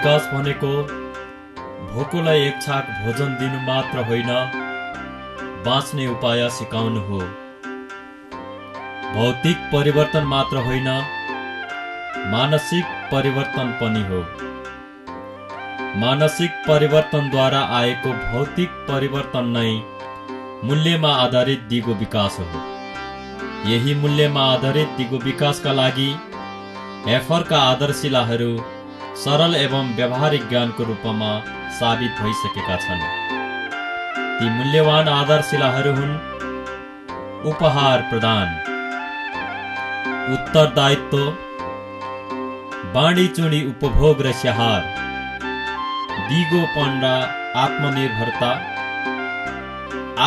विकास भनेको भोकोलाई एक छाक भोजन दिनु मात्र होइन, बाँच्ने उपाय सिकाउनु हो। भौतिक परिवर्तन मात्र होइन, मानसिक परिवर्तन पनि हो। मानसिक परिवर्तनद्वारा आएको भौतिक परिवर्तन नै मूल्यमा आधारित दिगो विकास हो। यही मूल्यमा आधारित दिगो विकासका लागि हेफरका आदर्शिलाहरू सरल एवं व्यावहारिक ज्ञानको रूपमा साबित भइसकेका छन्। ती मूल्यवान आदर्शिलाहरू हुन् उपहार प्रदान, उत्तरदायित्व, बाँडीचुँडी उपभोग र स्याहार, दिगोपन र आत्मनिर्भरता,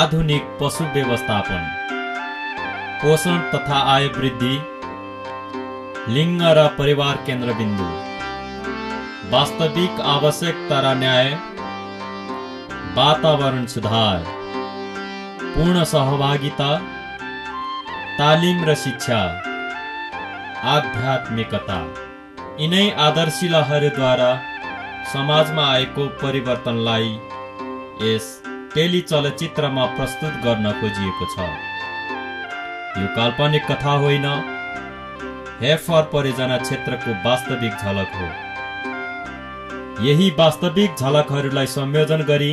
आधुनिक पशु व्यवस्थापन, पोषण तथा आय वृद्धि, लिङ्ग र परिवार केन्द्रबिन्दु, वास्तविक आवश्यकता र न्याय, वातावरण सुधार, पूर्ण सहभागिता, तालिम र शिक्षा, आध्यात्मिकता। यिनै आदर्शिलाहरूद्वारा समाजमा आएको परिवर्तनलाई यस टेलिचलचित्रमा प्रस्तुत गर्न खोजिएको छ। यो काल्पनिक कथा होइन, हेफर परियोजना क्षेत्रको वास्तविक झलक हो। यही वास्तविक झलकहरूलाई संयोजन गरी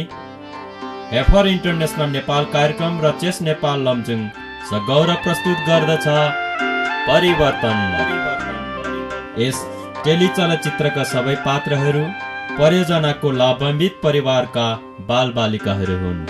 हेफर इन्टरनेसनल नेपाल कार्यक्रम र चेस नेपाल लमजुङ सगौरव प्रस्तुत गर्दछ परिवर्तन। यस टेलिचलचित्रका सबै पात्रहरू परियोजनाको लाभान्वित परिवारका बालबालिकाहरू हुन्।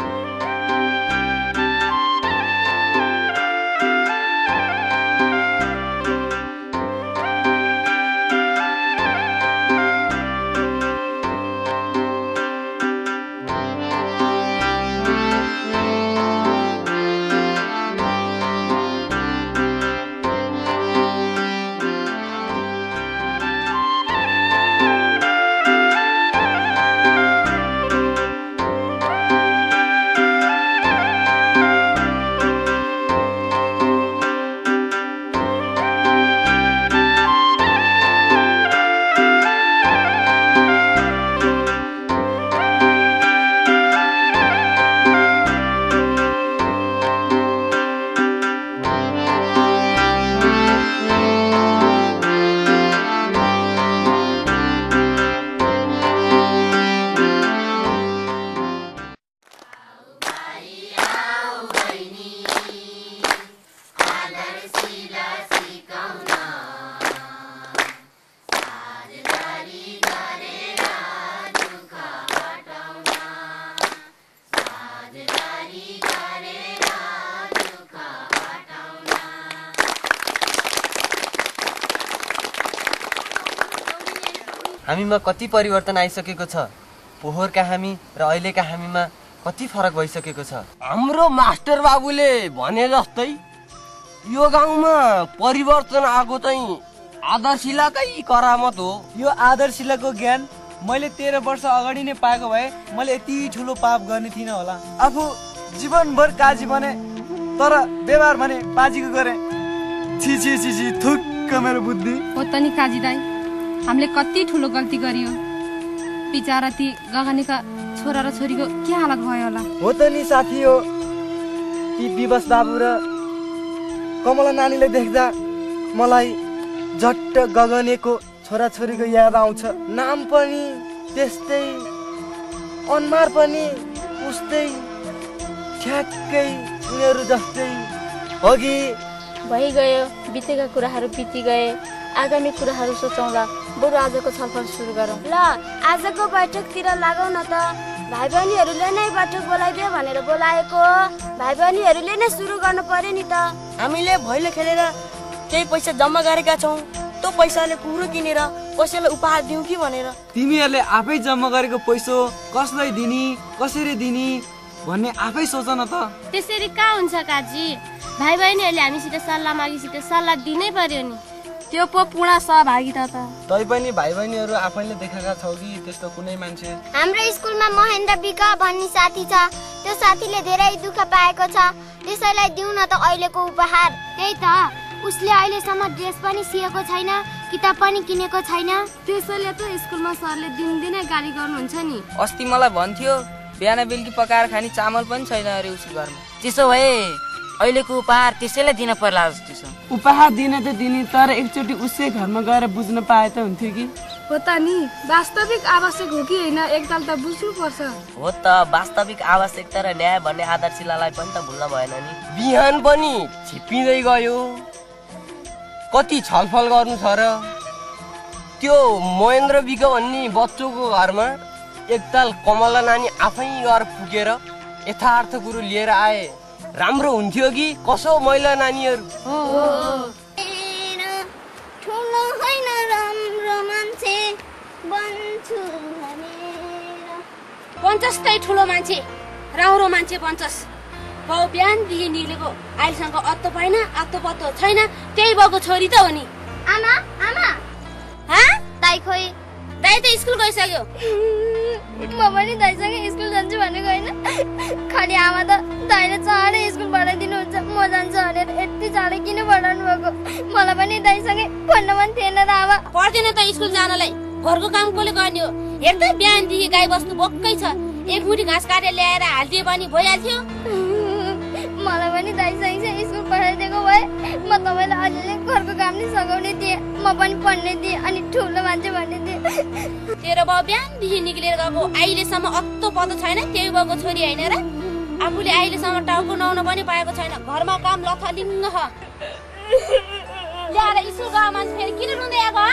हामीमा कति परिवर्तन आइसकेको छ। पोहोरका हामी र अहिलेका हामीमा कति फरक भइसकेको छ। हाम्रो मास्टर बाबुले भने जस्तै यो गाउँमा परिवर्तन आएको चाहिँ आदर्शिलाकै करामत हो। यो आदर्शिलाको ज्ञान मैले 13 वर्ष अगाडि नै पाएको भए मैले यति ठुलो पाप गर्ने थिइनँ होला। आफू जीवनभर काजी बने तर व्यवहार भने पाजीको गरे। छि छि छि छि थुक्क मेरो बुद्धि। हो त नि काजी दाइ, हामीले कति ठुलो गल्ती गरियो। बिचारा ती गगनीका छोरा र छोरीको के हालत भयो होला। हो त नि साथी हो। ती विवश बाबु र कमला नानीले देख्दा मलाई झट्ट गगनेको छोराछोरीको याद आउँछ। नाम पनि त्यस्तै, अनुहार पनि उस्तै, ठ्याक्कै उनीहरू जस्तै। अघि भइगयो, बितेका कुराहरू बिति गए, आगामी कुराहरू सोचौँला। बरु आजको छलफल सुरु गरौँ। ल आजको बैठकतिर लागौ न त। भाइ बहिनीहरूले नै बैठक बोलाइदियो भनेर बोलाएको। भाइ बहिनीहरूले नै सुरु गर्नु पर्यो नि त। हामीले भैलो खेलेर केही पैसा जम्मा गरेका छौँ। त्यो पैसाले कुरो किनेर कसैलाई उपहार दिउँ कि भनेर। तिमीहरूले आफै जम्मा गरेको पैसा कसलाई दिने, कसरी दिने भन्ने आफै सोच न त। त्यसरी कहाँ हुन्छ काजी? भाइ बहिनीहरूले हामीसित सल्लाह मागिसित सल्लाह दिनै पर्यो नि। त्यो पो पूर्ण सहभागिता त। तै पनि भाइ बहिनीहरू आफैले देखाएका छौ कि त्यस्तो कुनै मान्छे? हाम्रो स्कुलमा महेन्द्र बिका भन्ने साथी छ। त्यो साथीले धेरै दुःख पाएको छ। त्यसैलाई दिउँ न त अहिलेको उपहार। त्यही त उसले अहिलेसम्म ड्रेस पनि सिएको छैन, किताब पनि किनेको छैन। त्यसैले त स्कुलमा सरले दिनदिनै गाली गर्नुहुन्छ नि। अस्ति मलाई भन्थ्यो बिहान बेलुकी पकाएर खाने चामल पनि छैन अरे उसको घरमा। त्यसो भए अहिलेको उपहार त्यसैलाई दिन पर्ला जस्तो छ। उपहार दिन त दिने, तर एकचोटि उसै घरमा गएर बुझ्न पाए त हुन्थ्यो कि। हो त नि, वास्तविक आवश्यक हो कि होइन एकताल त बुझ्नु पर्छ। हो त, वास्तविक आवश्यकता र न्याय भन्ने आधारशिलालाई पनि त भुल्न भएन नि। बिहान पनि छिप्पिँदै गयो, कति छलफल गर्नु छ र। त्यो महेन्द्र विक भन्ने बच्चोको घरमा एकताल कमला नानी आफै गएर पुगेर यथार्थ कुरो लिएर आए राम्रो हुन्थ्यो कि कसो महिला नानीहरू। ठुलो होइन राम्रो मान्छे बन्छु पञ्चास तै ठुलो मान्छे राम्रो मान्छे पञ्चास। बाउ बिहानदेखि निक्लेको अहिलेसँग अत्तो पाइन, अत्तो पत्तो छैन, त्यही बाउको छोरी त हो नि। आमा आमा दाइ खोइ? दाइ त स्कुल गइसक्यो। म पनि दाइसँग स्कुल जान्छु भनेको होइन, खालि आमा त दाइले चाँडै स्कुल पढाइदिनुहुन्छ म जान्छु भनेर यति चाँडै किन पढाउनु भएको? मलाई पनि दाइसँगै पढ्न मन थिएन र आमा। पर्दैन त स्कुल जानलाई, घरको काम कसले गर्ने हो? हेर त बिहानदेखि गाई बस्तु बक्कै छ, एक मुठी घाँस काटेर ल्याएर हालिदिए पनि भइहाल्थ्यो। मलाई पनि दाइसँग स्कुल पढाइदिएको भए म तपाईँलाई अलिअलि घरको काम नि सघाउने थिएँ, म पनि पढ्ने थिएँ अनि ठुलो मान्छे भन्ने थिएँ। तेरो बाउ बिहानदेखि निक्लेर गएको अहिलेसम्म अत्तो पत्तो छैन, त्यही बाउको छोरी होइन र? आफूले अहिलेसम्म टाउको नुहाउन पनि पाएको छैन, घरमा काम लथालिङ्ग छ। ल्याएर स्कुल गएको मान्छे फेरि किन रुँदै आएको?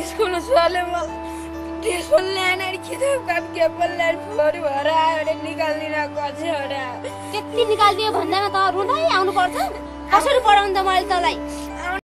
स्कुल सरले ड्रेस पनि ल्याएन, किताब काप पनि ल्याएर छोरी भएर आयो भने निकालिदिन गछ त्यति निकालिदियो भन्दैन त रुँदै आउनु पर्छ? कसरी पढाउनु त मैले तँलाई?